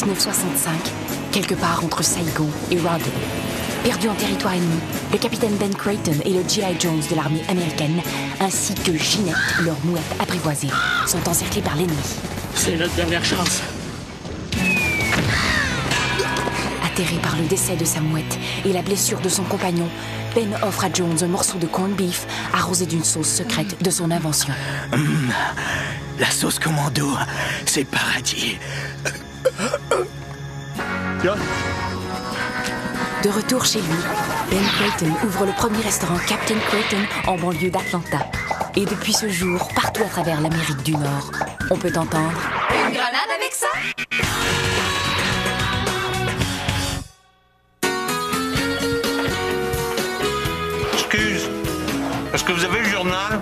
1965, quelque part entre Saigon et Rawdon. Perdu en territoire ennemi, le capitaine Ben Creighton et le G.I. Jones de l'armée américaine, ainsi que Ginette, leur mouette apprivoisée, sont encerclés par l'ennemi. C'est notre dernière chance. Atterré par le décès de sa mouette et la blessure de son compagnon, Ben offre à Jones un morceau de corned beef arrosé d'une sauce secrète de son invention. La sauce commando, c'est paradis. De retour chez lui, Ben Creighton ouvre le premier restaurant Captain Creighton en banlieue d'Atlanta. Et depuis ce jour, partout à travers l'Amérique du Nord, on peut entendre... Une grenade avec ça? Excuse, est-ce que vous avez le journal?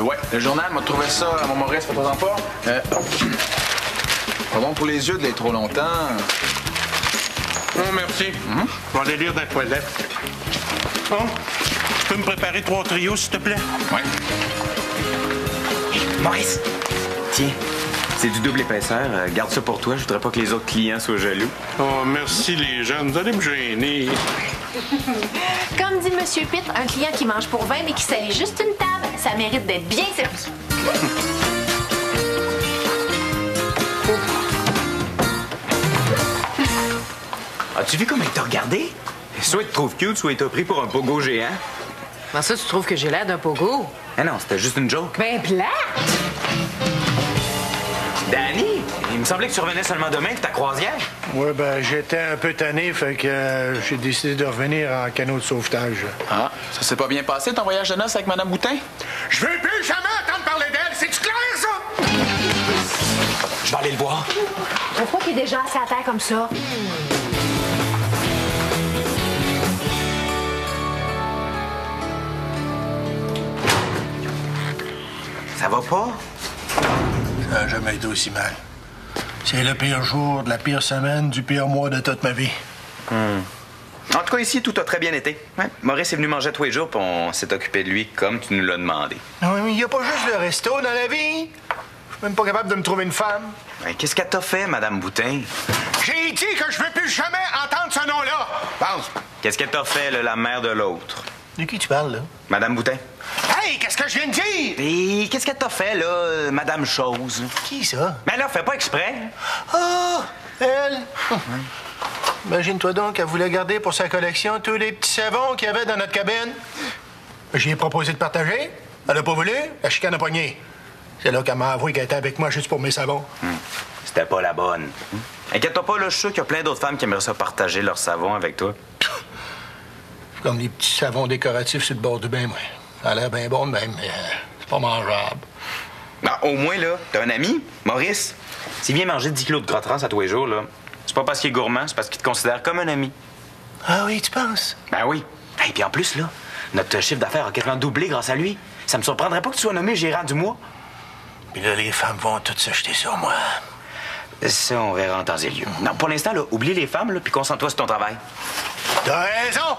Ouais, le journal m'a trouvé ça à mon Maurice, fais-toi-en pas. Pardon pour les yeux de l'être trop longtemps. Oh, merci. Je vais aller lire dans la toilette. Bon, tu peux me préparer 3 trios, s'il te plaît? Ouais. Maurice, tiens, c'est du double épaisseur. Garde ça pour toi. Je voudrais pas que les autres clients soient jaloux. Oh, merci les jeunes. Vous allez me gêner. Comme dit Monsieur Pitt, un client qui mange pour 20 mais qui salit juste une table, ça mérite d'être bien servi. As-tu vu comment il t'a regardé? Soit il te trouve cute, soit il t'a pris pour un pogo géant. Comment ça, tu trouves que j'ai l'air d'un pogo? Ah non, c'était juste une joke. Ben, plate! Danny, il me semblait que tu revenais seulement demain de ta croisière. Oui, ben j'étais un peu tanné, fait que j'ai décidé de revenir en canot de sauvetage. Ah, ça s'est pas bien passé ton voyage de noces avec Mme Boutin? Je veux plus jamais entendre parler d'elle, c'est-tu clair, ça? Je vais aller le voir. Pourquoi qu'il est déjà assis à terre comme ça? Ça va pas? Ça n'a jamais été aussi mal. C'est le pire jour de la pire semaine du pire mois de toute ma vie. En tout cas, ici, tout a très bien été. Ouais. Maurice est venu manger tous les jours, puis on s'est occupé de lui comme tu nous l'as demandé. Oui, mais il n'y a pas juste le resto dans la vie. Je suis même pas capable de me trouver une femme. Ouais, qu'est-ce qu'elle t'a fait, Madame Boutin? J'ai dit que je veux plus jamais entendre ce nom-là. Pense. Qu'est-ce qu'elle t'a fait, là, la mère de l'autre? De qui tu parles, là? Madame Boutin. Hey, qu'est-ce que je viens de dire? Et qu'est-ce qu'elle t'a fait, là, Madame Chose? Qui, ça? Ben là, fais pas exprès. Ah, elle. Imagine-toi donc qu'elle voulait garder pour sa collection tous les petits savons qu'il y avait dans notre cabine. J'y ai proposé de partager. Elle a pas voulu, la chicane a pogné. C'est là qu'elle m'a avoué qu'elle était avec moi juste pour mes savons. C'était pas la bonne. Inquiète-toi pas, là, je suis sûr qu'il y a plein d'autres femmes qui aimeraient ça partager leur savon avec toi. Comme les petits savons décoratifs sur le bord du bain, moi. Ça a l'air bien bon de même, mais c'est pas mangeable. Ben, au moins, là, t'as un ami, Maurice. S'il vient manger 10 kilos de gras-trans à tous les jours, là, c'est pas parce qu'il est gourmand, c'est parce qu'il te considère comme un ami. Ah oui, tu penses? Ben oui. Et puis en plus, là, notre chiffre d'affaires a quasiment doublé grâce à lui. Ça me surprendrait pas que tu sois nommé gérant du mois. Puis là, les femmes vont toutes se jeter sur moi. Ça, on verra en temps et lieu. Non, pour l'instant, là, oublie les femmes, là, puis concentre-toi sur ton travail. T'as raison!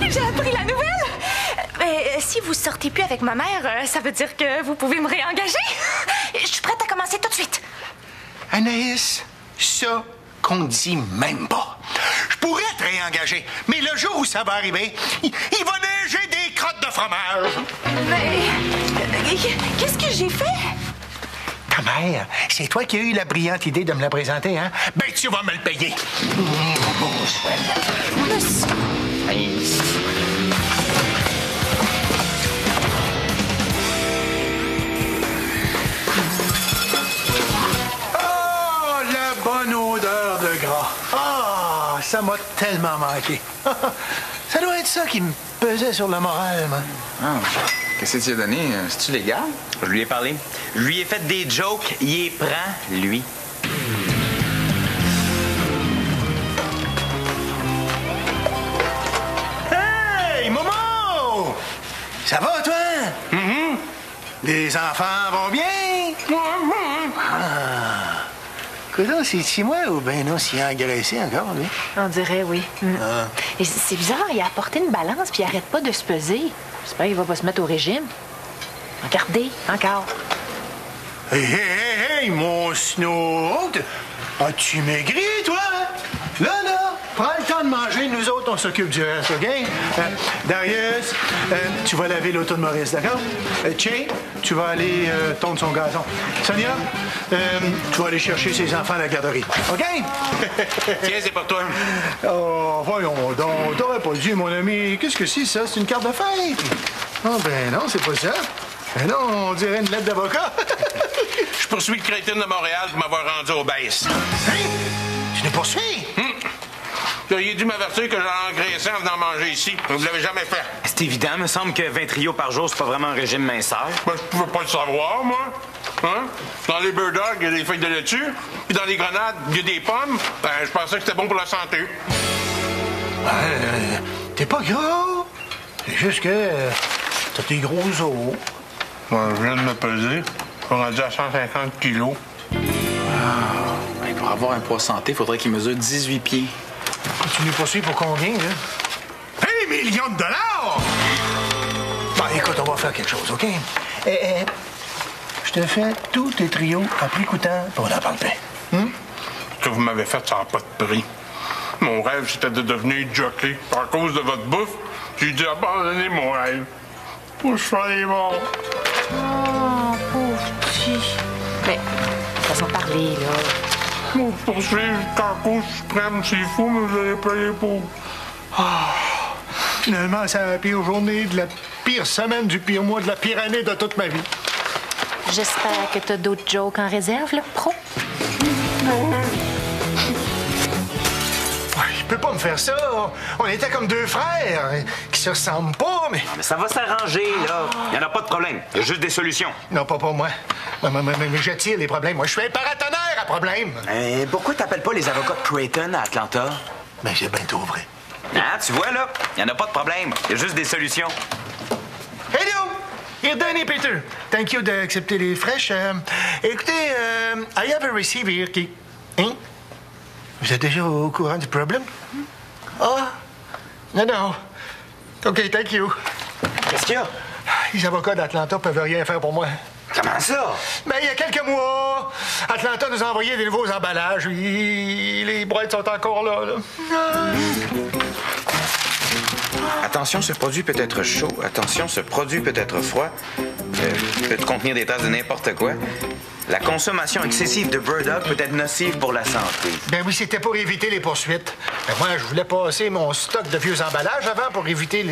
J'ai appris la nouvelle! Mais si vous sortez plus avec ma mère, ça veut dire que vous pouvez me réengager? Je suis prête à commencer tout de suite. Anaïs, ça qu'on dit même pas. Je pourrais te réengager, mais le jour où ça va arriver, il va neiger des crottes de fromage. Mais qu'est-ce que j'ai fait? Ta mère, c'est toi qui as eu la brillante idée de me la présenter, hein? Ben, tu vas me le payer. Oh, la bonne odeur de gras. Ah, ça m'a tellement manqué. Ça doit être ça qui me pesait sur le moral, moi. Ah, qu'est-ce que tu as donné? C'est-tu légal? Je lui ai parlé. Je lui ai fait des jokes. Il les prend, lui. Hey, Momo! Ça va, toi? Les enfants vont bien? Ah. Coudonc, c'est-tu moi ou ben non, s'il a engraissé encore, lui? On dirait oui. Et c'est bizarre, il a apporté une balance puis il arrête pas de se peser. J'espère qu'il va pas se mettre au régime. Regardez, encore. Hey, hey, hey, Hey, mon Snow! As-tu maigri, toi? Là, prends le temps de manger, nous autres, on s'occupe du reste, OK? Darius, tu vas laver l'auto de Maurice, d'accord? Che, tu vas aller tondre son gazon. Sonia, tu vas aller chercher ses enfants à la garderie, OK? Tiens, c'est pour toi. Oh, voyons donc, t'aurais pas dû, mon ami. Qu'est-ce que c'est, ça? C'est une carte de fête? Oh, ben non, c'est pas ça. Ben non, on dirait une lettre d'avocat. Je poursuis le Creighton de Montréal pour m'avoir rendu obèse. Hein? Tu nous poursuis? Vous auriez dû m'avertir que j'allais engraisser en venant manger ici. Vous l'avez jamais fait. C'est évident, il me semble que 20 trios par jour, c'est pas vraiment un régime minceur. Ben, je pouvais pas le savoir, moi. Hein? Dans les Bird Dogs, il y a des feuilles de laitue. Puis dans les grenades, il y a des pommes. Ben, je pensais que c'était bon pour la santé. T'es pas gros. C'est juste que t'as des gros os. Ben, je viens de me peser. Je suis rendu à 150 kilos. Ben, pour avoir un poids santé, il faudrait qu'il mesure 18 pieds. Tu nous poursuis pour combien, là? 1 million de dollars! Bon, écoute, on va faire quelque chose, OK? Je te fais tous tes trios à prix coûtant pour la paix. Ce que vous m'avez fait, ça n'a pas de prix. Mon rêve, c'était de devenir jockey. À cause de votre bouffe, j'ai dû abandonner mon rêve. Pour que je sois les morts. Oh, pauvre petit. Mais, façon de parler, là. Moi, poursuivre jusqu'à cause suprême, c'est fou, mais vous allez payer pour. Finalement, c'est la pire journée de la pire semaine du pire mois de la pire année de toute ma vie. J'espère que t'as d'autres jokes en réserve, là, pro. Je peux pas me faire ça. On était comme deux frères qui se ressemblent pas, mais... Mais ça va s'arranger, là. Il n'y en a pas de problème. Il y a juste des solutions. Non, pas pour moi. Mais j'attire les problèmes. Moi, je suis un paratonnerre à problème. Pourquoi t'appelles pas les avocats de Creighton à Atlanta? Ben, c'est bien tout vrai. Ah, tu vois, là, il n'y en a pas de problème. Il y a juste des solutions. Hello! Here, Danny Peter. Thank you d'accepter les fraîches. Écoutez, I have a receiver here qui... Hein? Vous êtes déjà au courant du problème? Ah! Non. OK, thank you. Qu'est-ce qu'il y a? Les avocats d'Atlanta peuvent rien faire pour moi. Comment ça? Ben, il y a quelques mois, Atlanta nous a envoyé des nouveaux emballages. Les boîtes sont encore là. Attention, ce produit peut être chaud. Attention, ce produit peut être froid. Peut contenir des traces de n'importe quoi. La consommation excessive de Bird Dog peut être nocive pour la santé. Ben oui, c'était pour éviter les poursuites. Ben moi, je voulais passer mon stock de vieux emballages avant pour éviter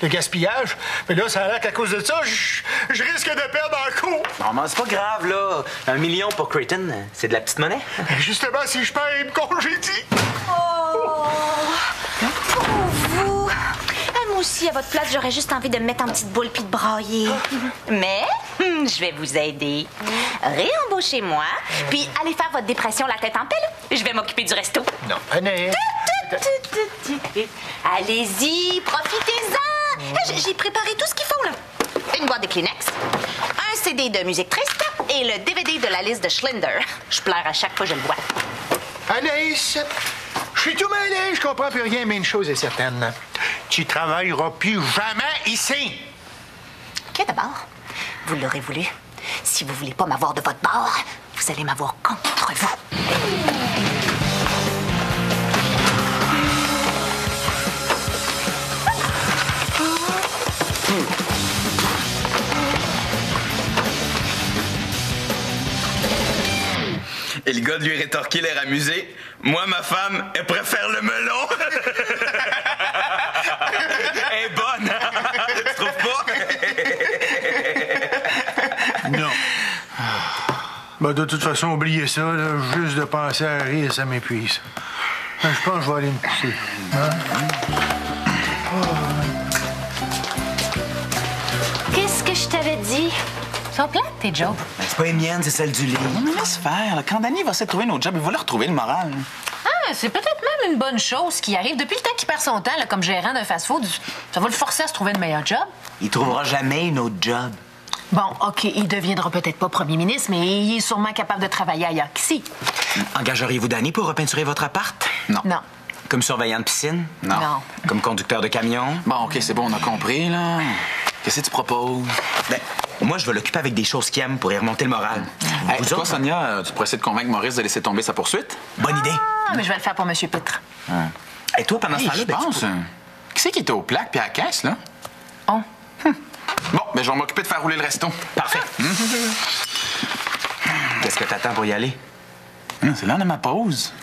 le gaspillage. Mais là, ça a l'air qu'à cause de ça, je risque de perdre en cours. Non, mais c'est pas grave, là. 1 million pour Creighton, c'est de la petite monnaie. Ben justement, si je perds, il me congédie. Oh! Pour vous! Moi aussi, à votre place, j'aurais juste envie de me mettre en petite boule puis de brailler. Mais je vais vous aider. Réembauchez-moi, puis allez faire votre dépression la tête en pelle. Je vais m'occuper du resto. Non, Annette. Allez-y, profitez-en. J'ai préparé tout ce qu'il faut, là. Une boîte de Kleenex, un CD de musique triste et le DVD de la liste de Schlinder. Je pleure à chaque fois que je le vois. Anaïs, je suis tout mêlé, je comprends plus rien, mais une chose est certaine. Tu travailleras plus jamais ici. OK, d'abord, vous l'aurez voulu. Si vous voulez pas m'avoir de votre bord, vous allez m'avoir contre vous. Et le gars de lui rétorquer l'air amusé. Moi, ma femme, elle préfère le melon. Elle est bonne, hein? Tu trouves pas? Non. Ben, de toute façon, oubliez ça, là. Juste de penser à rire, ça m'épuise. Ben, je pense que je vais aller me coucher. Hein? Qu'est-ce que je t'avais dit? Ils sont plates, tes jobs. Ben, c'est pas les miennes, c'est celle du lit. Non, mais laisse faire. Là. Quand Danny va se trouver un autre job, il va le retrouver, le moral. Ah, c'est peut-être même une bonne chose qui arrive. Depuis le temps qu'il perd son temps là, comme gérant d'un fast-food, ça va le forcer à se trouver un meilleur job. Il trouvera jamais une autre job. Bon, OK, il deviendra peut-être pas premier ministre, mais il est sûrement capable de travailler ailleurs qu'ici. Engageriez-vous Danny pour repeinturer votre appart? Non. Non. Comme surveillant de piscine? Non. Non. Comme conducteur de camion? Bon, OK, c'est bon, on a compris, là. Qu'est-ce que tu proposes? Ben, Moi, je vais l'occuper avec des choses qu'il aime pour y remonter le moral. Hey, toi, Sonia, tu pourrais essayer de convaincre Maurice de laisser tomber sa poursuite? Bonne idée. Ah, mais je vais le faire pour M. Pitre. Et toi, pendant ce temps-là, Je pense. Qui c'est qui était aux plaques puis à la caisse, là? Oh. Bon, ben je vais m'occuper de faire rouler le resto. Parfait. Qu'est-ce que t'attends pour y aller? C'est l'heure de ma pause.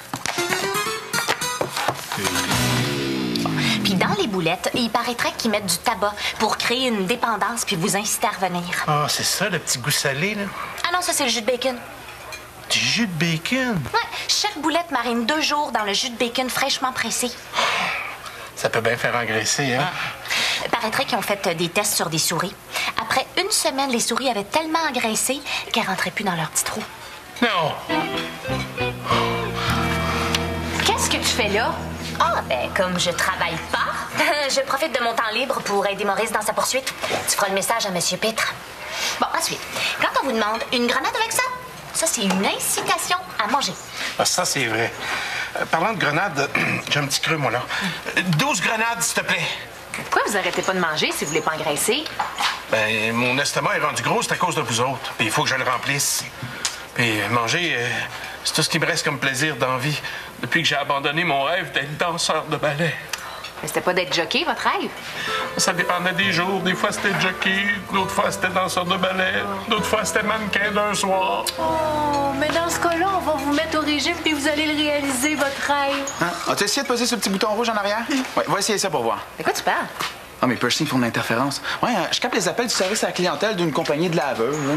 Puis dans les boulettes, il paraîtrait qu'ils mettent du tabac pour créer une dépendance puis vous inciter à revenir. Ah, c'est ça, le petit goût salé, là? Ah non, ça, c'est le jus de bacon. Du jus de bacon? Ouais, chaque boulette marine 2 jours dans le jus de bacon fraîchement pressé. Ça peut bien faire engraisser, hein? Il paraîtrait qu'ils ont fait des tests sur des souris. Après 1 semaine, les souris avaient tellement engraissé qu'elles rentraient plus dans leur petit trou. Non! Qu'est-ce que tu fais là? Ah, ben, comme je travaille pas, je profite de mon temps libre pour aider Maurice dans sa poursuite. Tu feras le message à M. Pitre. Bon, ensuite, quand on vous demande une grenade avec ça, ça, c'est une incitation à manger. Ah, ça, c'est vrai. Parlant de grenades, j'ai un petit creux, moi, là. 12 grenades, s'il te plaît. Pourquoi vous arrêtez pas de manger si vous voulez pas engraisser? Ben, mon estomac est rendu gros, c'est à cause de vous autres. Puis il faut que je le remplisse. Puis manger, c'est tout ce qui me reste comme plaisir dans la vie. Depuis que j'ai abandonné mon rêve d'être danseur de ballet. Mais c'était pas d'être jockey, votre rêve? Ça dépendait des jours. Des fois, c'était jockey. D'autres fois, c'était danseur de ballet. D'autres fois, c'était mannequin d'un soir. Oh, mais dans ce cas-là, on va vous mettre au régime puis vous allez le réaliser, votre rêve. Hein? As-tu essayé de poser ce petit bouton rouge en arrière? Oui, va essayer ça pour voir. De quoi tu parles? Ah, mes piercings font de l'interférence. Ouais, je capte les appels du service à la clientèle d'une compagnie de laveurs. Là.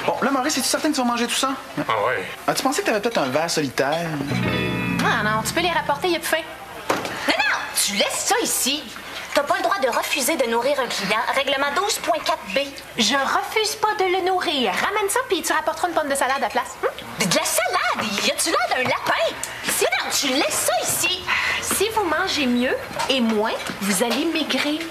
Bon, là, Maurice, es-tu certain que tu vas manger tout ça? Ah ouais. As-tu pensé que t'avais peut-être un verre solitaire? Ah non, tu peux les rapporter, il y a plus faim. Non, non, tu laisses ça ici. T'as pas le droit de refuser de nourrir un client. Règlement 12.4b. Je refuse pas de le nourrir. Ramène ça puis tu rapporteras une pomme de salade à la place. De la salade? Y a-tu l'air d'un lapin? Si non, tu laisses ça ici. Si vous mangez mieux et moins, vous allez maigrir.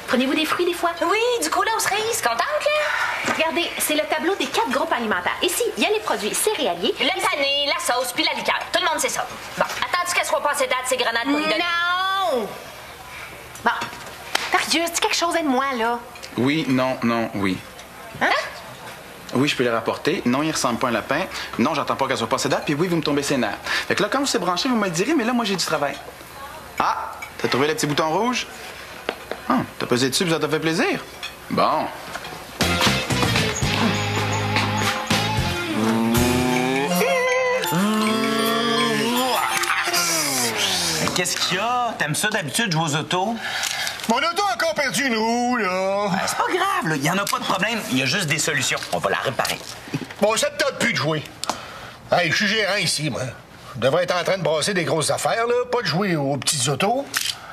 Prenez-vous des fruits des fois? Oui, du cola aux cerises. Contente, là? Regardez, c'est le tableau des 4 groupes alimentaires. Ici, il y a les produits céréaliers. Le pané, la sauce, puis la liqueur. Tout le monde sait ça. Bon, attends-tu qu'elle soit passée date, ces grenades pour y donner? Non! Bon, Darius, dis quelque chose, aide-moi, là. Oui, non, non, oui. Hein? Oui, je peux les rapporter. Non, il ressemble pas à un lapin. Non, j'attends pas qu'elle soit passée date. Puis oui, vous me tombez ses nerfs. Fait que là, quand vous s'est branché, vous me le direz, mais là, moi, j'ai du travail. Ah! T'as trouvé le petit bouton rouge? Ah, t'as pesé dessus, puis ça t'a fait plaisir? Bon. Qu'est-ce qu'il y a? T'aimes ça d'habitude, jouer aux autos? Mon auto a encore perdu une roue, là. C'est pas grave, là. Il y en a pas de problème. Il y a juste des solutions. On va la réparer. Bon, ça te tente plus de jouer. Hey, je suis gérant ici, moi. Je devrais être en train de brasser des grosses affaires, là. Pas de jouer aux petites autos.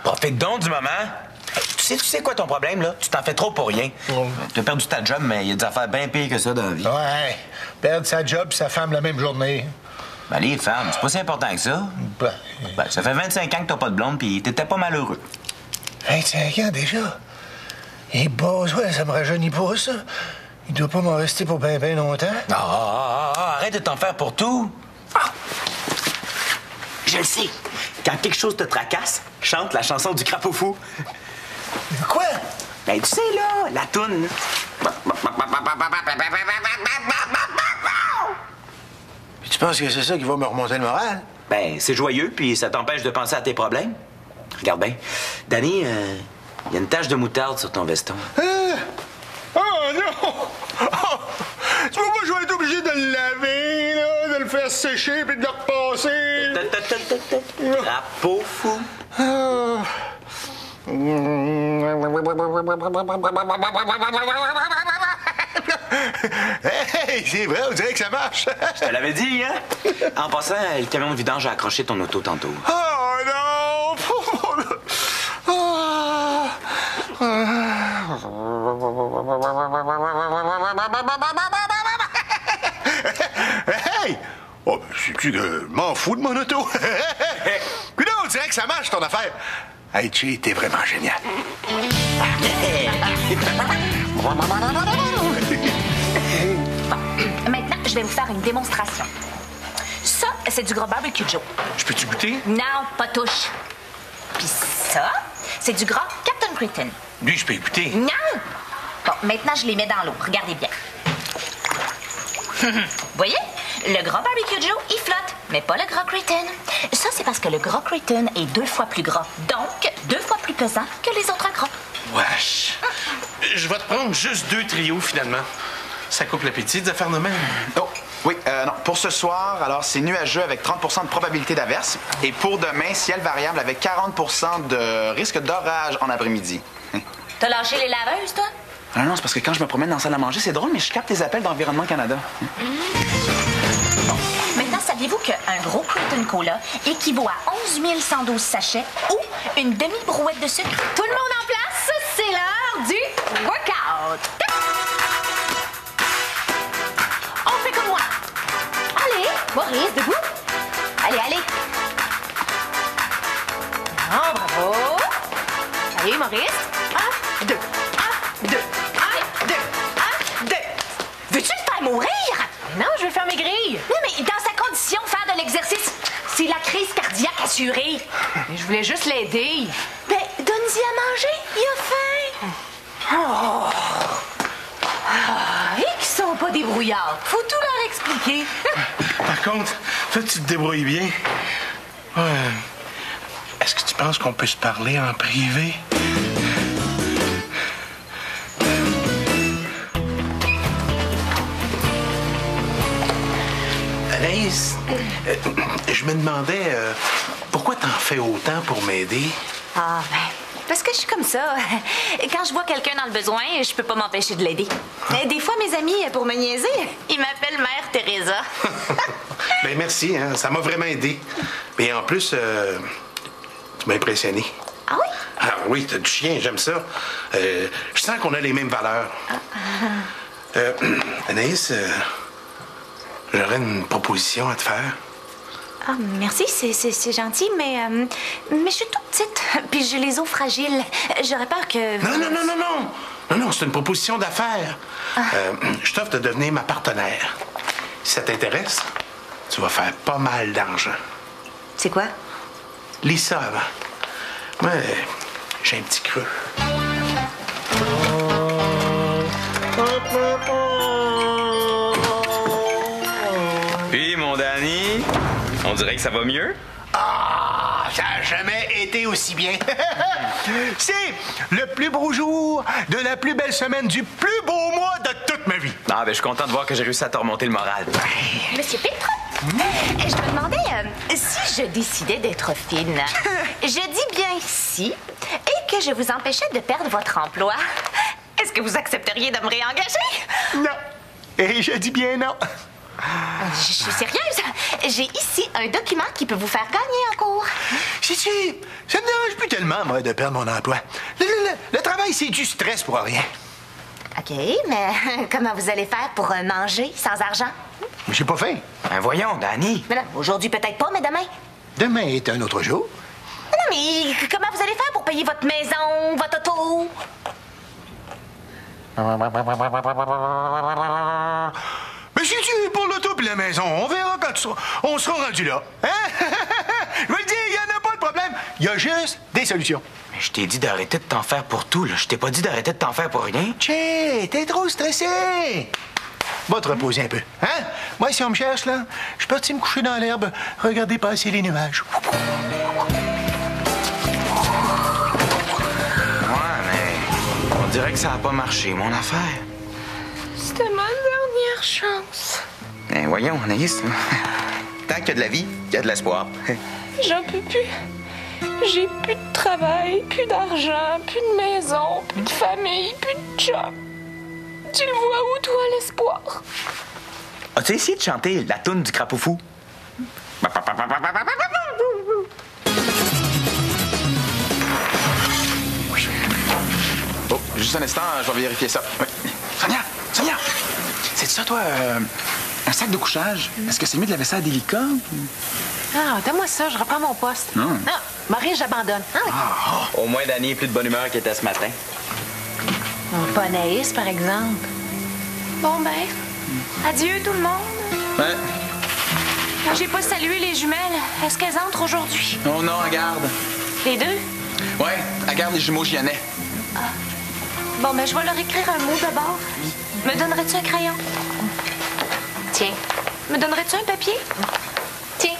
Profite donc du moment. Tu sais quoi ton problème, là? Tu t'en fais trop pour rien. Tu as perdu ta job, mais il y a des affaires bien pires que ça dans la vie. Ouais. Perdre sa job et sa femme la même journée. Ben, les femmes, c'est pas si important que ça. Ben, ça fait 25 ans que t'as pas de blonde, puis t'étais pas malheureux. 25 ans déjà? Et bah, ouais, ça me rajeunit pas, ça. Il doit pas m'en rester pour bien longtemps. Arrête de t'en faire pour tout. Ah! Je le sais. Quand quelque chose te tracasse, chante la chanson du crapaud fou. Quoi? Ben, tu sais, là, la toune. Puis tu penses que c'est ça qui va me remonter le moral? Ben, c'est joyeux, puis ça t'empêche de penser à tes problèmes. Regarde bien. Danny, il y a une tache de moutarde sur ton veston. Oh non! Oh! Tu vois pas, je vais être obligé de le laver, là, de le faire sécher puis de le repasser. Crapaud fou. Hey, c'est vrai, on dirait que ça marche. Je te l'avais dit, hein? En passant, le camion de vidange a accroché ton auto tantôt. Oh non! Hey! Oh, ben, sais-tu que je m'en fous de mon auto? Coudonc, on dirait que ça marche, ton affaire. Hey, Chi, t'es vraiment génial. Maintenant, je vais vous faire une démonstration. Ça, c'est du gros barbecue Joe. Je peux-tu goûter? Non, pas touche. Puis ça, c'est du gras Captain Crichton. Lui, je peux écouter. Non! Bon, maintenant, je les mets dans l'eau. Regardez bien. Voyez? Le gras barbecue Joe, il flotte, mais pas le gras Creighton. Ça, c'est parce que le gras Creighton est 2 fois plus gras, donc 2 fois plus pesant que les autres gras. Wesh. Je vais te prendre juste 2 trios, finalement. Ça coupe l'appétit des affaires de même. Oh, oui, non. Pour ce soir, alors, c'est nuageux avec 30 de probabilité d'averse. Et pour demain, ciel variable avec 40 de risque d'orage en après-midi. T'as lâché les laveuses, toi? Ah non, c'est parce que quand je me promène dans la salle à manger, c'est drôle, mais je capte les appels d'Environnement Canada. Bon. Maintenant, saviez-vous qu'un gros Creighton Cola équivaut à 11 112 sachets ou une demi-brouette de sucre? Tout le monde en place, c'est l'heure du workout. On fait comme moi. Allez, Maurice, debout. Allez. Oh, bravo. Allez, Maurice. 1, 2. 1, 2. 1, 2. 1, 2. Veux-tu le faire mourir? Non, je vais faire mes grilles. Non, mais dans sa condition, faire de l'exercice, c'est la crise cardiaque assurée. Mais je voulais juste l'aider. Ben, donne-y à manger, il a faim. Et qui sont pas débrouillards. Faut tout leur expliquer. Par contre, toi, tu te débrouilles bien. Est-ce que tu penses qu'on peut se parler en privé? Anaïs, je me demandais pourquoi t'en fais autant pour m'aider? Ah, ben, parce que je suis comme ça. Quand je vois quelqu'un dans le besoin, je peux pas m'empêcher de l'aider. Des fois, mes amis, pour me niaiser, ils m'appellent Mère Teresa. Ben merci, hein, ça m'a vraiment aidé. Et en plus, tu m'as impressionné. Ah oui? Ah oui, t'as du chien, j'aime ça. Je sens qu'on a les mêmes valeurs. Anaïs, j'aurais une proposition à te faire. Ah, merci, c'est gentil, mais je suis toute petite, puis j'ai les os fragiles. J'aurais peur que... Non, c'est une proposition d'affaires. Je t'offre de devenir ma partenaire. Si ça t'intéresse, tu vas faire pas mal d'argent. C'est quoi? Lis ça avant. Moi, j'ai un petit creux. Puis, mon Danny, on dirait que ça va mieux? Ah, ça n'a jamais été aussi bien. C'est le plus beau jour de la plus belle semaine du plus beau mois de toute ma vie. Ah, ben, je suis content de voir que j'ai réussi à te remonter le moral. Monsieur Pitre, je me demandais si je décidais d'être fine. Je dis bien si, et que je vous empêchais de perdre votre emploi. Est-ce que vous accepteriez de me réengager? Non. Et je dis bien non. Je suis sérieuse. J'ai ici un document qui peut vous faire gagner en cours. Si, ça me dérange plus tellement, moi, de perdre mon emploi. Le travail, c'est du stress pour rien. OK, mais comment vous allez faire pour manger sans argent? J'ai pas faim. Ben voyons, Danny. Mais non, aujourd'hui peut-être pas, mais demain. Demain est un autre jour. Non, mais comment vous allez faire pour payer votre maison, votre auto? Mais si tu es pour l'auto puis la maison, on verra quand on sera rendu là. Hein? Je vais le dire, il n'y en a pas de problème. Il y a juste des solutions. Mais je t'ai dit d'arrêter de t'en faire pour tout, là. Je t'ai pas dit d'arrêter de t'en faire pour rien. Tchè, t'es trop stressé. Va te reposer un peu. Hein? Moi, si on me cherche, là, je suis parti me coucher dans l'herbe, regarder passer les nuages. Ouais, mais on dirait que ça a pas marché, mon affaire. C'était ma dernière chance. Ben voyons, Anaïs. Tant qu'il y a de la vie, il y a de l'espoir. J'en peux plus. J'ai plus de travail, plus d'argent, plus de maison, plus de famille, plus de job. Tu le vois où, toi, l'espoir? As-tu essayé de chanter la toune du crapaud fou? Oh, juste un instant, je vais vérifier ça. Oui. Sonia! C'est ça, toi, un sac de couchage? Est-ce que c'est mieux de laver ça à délicat? Ah, donne-moi ça, je reprends mon poste. Non. Non, Marie, j'abandonne. Au moins, Danny est plus de bonne humeur qu'il était ce matin. Pas Anaïs, par exemple. Bon, ben, adieu tout le monde. Ouais. J'ai pas salué les jumelles. Est-ce qu'elles entrent aujourd'hui? Oh non, regarde. Les deux? Ouais, regarde les jumeaux Giannet. Bon, ben, je vais leur écrire un mot d'abord. Me donnerais-tu un crayon? Tiens. Me donnerais-tu un papier? Tiens.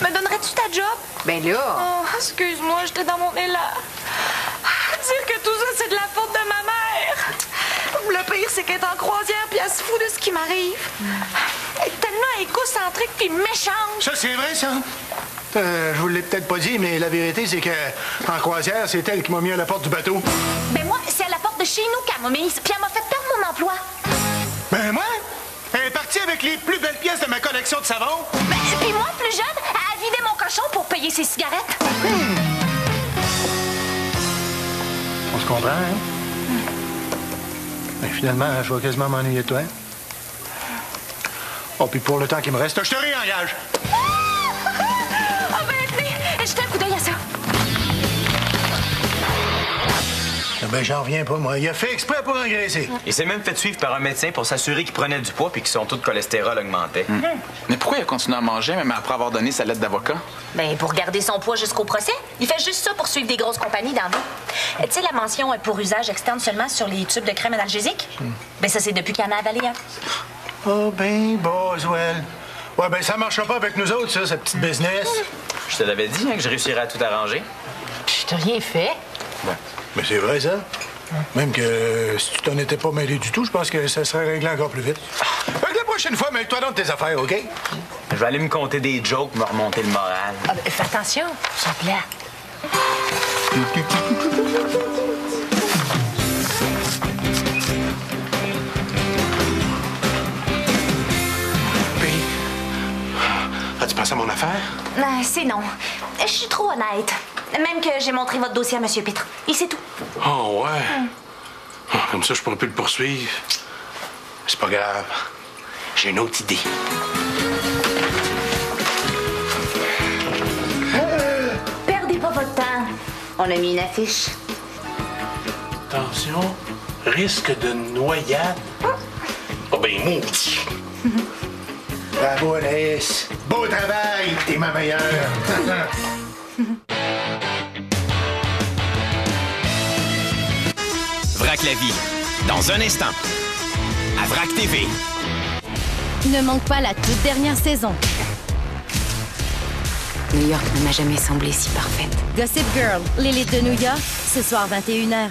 Me donnerais-tu ta job? Ben là. Oh, excuse-moi, j'étais dans mon élan. Dire que tout ça, c'est de la faute de ma mère. Le pire, c'est qu'elle est en croisière puis elle se fout de ce qui m'arrive. Elle est tellement égocentrique puis méchante. Ça, c'est vrai, ça? Je vous l'ai peut-être pas dit, mais la vérité, c'est que en croisière, c'est elle qui m'a mis à la porte du bateau. Ben moi, c'est à la porte de chez nous qu'elle m'a mise, puis elle m'a fait perdre mon emploi. Ben moi? Elle est partie avec les plus belles pièces de ma collection de savon. Ben, puis moi, plus jeune, elle a vidé mon cochon pour payer ses cigarettes. On se comprend, hein? Ben, finalement, je vais quasiment m'ennuyer de toi. Oh, puis pour le temps qui me reste, je te réengage. Ah ben, tenez, jetez un coup d'œil à ça. Ben, j'en reviens pas, moi. Il a fait exprès pour engraisser. Il s'est même fait suivre par un médecin pour s'assurer qu'il prenait du poids puis que son taux de cholestérol augmentait. Mais pourquoi il a continué à manger, même après avoir donné sa lettre d'avocat? Ben, pour garder son poids jusqu'au procès. Il fait juste ça pour suivre des grosses compagnies dans la vie. Tu sais, la mention pour usage externe seulement sur les tubes de crème analgésique? Ben, ça, c'est depuis qu'il en a avalé un. Oh, ben, Boswell. Ouais, ben, ça marchera pas avec nous autres, ça, cette petite business. Je te l'avais dit, hein, que je réussirais à tout arranger. Je t'ai rien fait. Ouais. Mais c'est vrai, ça. Même que si tu t'en étais pas mêlé du tout, je pense que ça serait réglé encore plus vite. Fait que la prochaine fois, mêle-toi dans tes affaires, OK? Je vais aller me compter des jokes, me remonter le moral. Ah, ben, fais attention, c'est plat. As-tu pensé à mon affaire? C'est non. Je suis trop honnête. Même que j'ai montré votre dossier à M. Pitre. Et c'est tout. Oh, ouais. Oh, comme ça, je pourrais plus le poursuivre. C'est pas grave. J'ai une autre idée. Perdez pas votre temps. On a mis une affiche. Attention, risque de noyade. Oh, ben, maudit. Bravo, Anaïs. Beau travail. T'es ma meilleure. Vrac la vie, dans un instant, à Vrac TV. Ne manque pas la toute dernière saison. New York ne m'a jamais semblé si parfaite. Gossip Girl, l'élite de New York, ce soir 21h.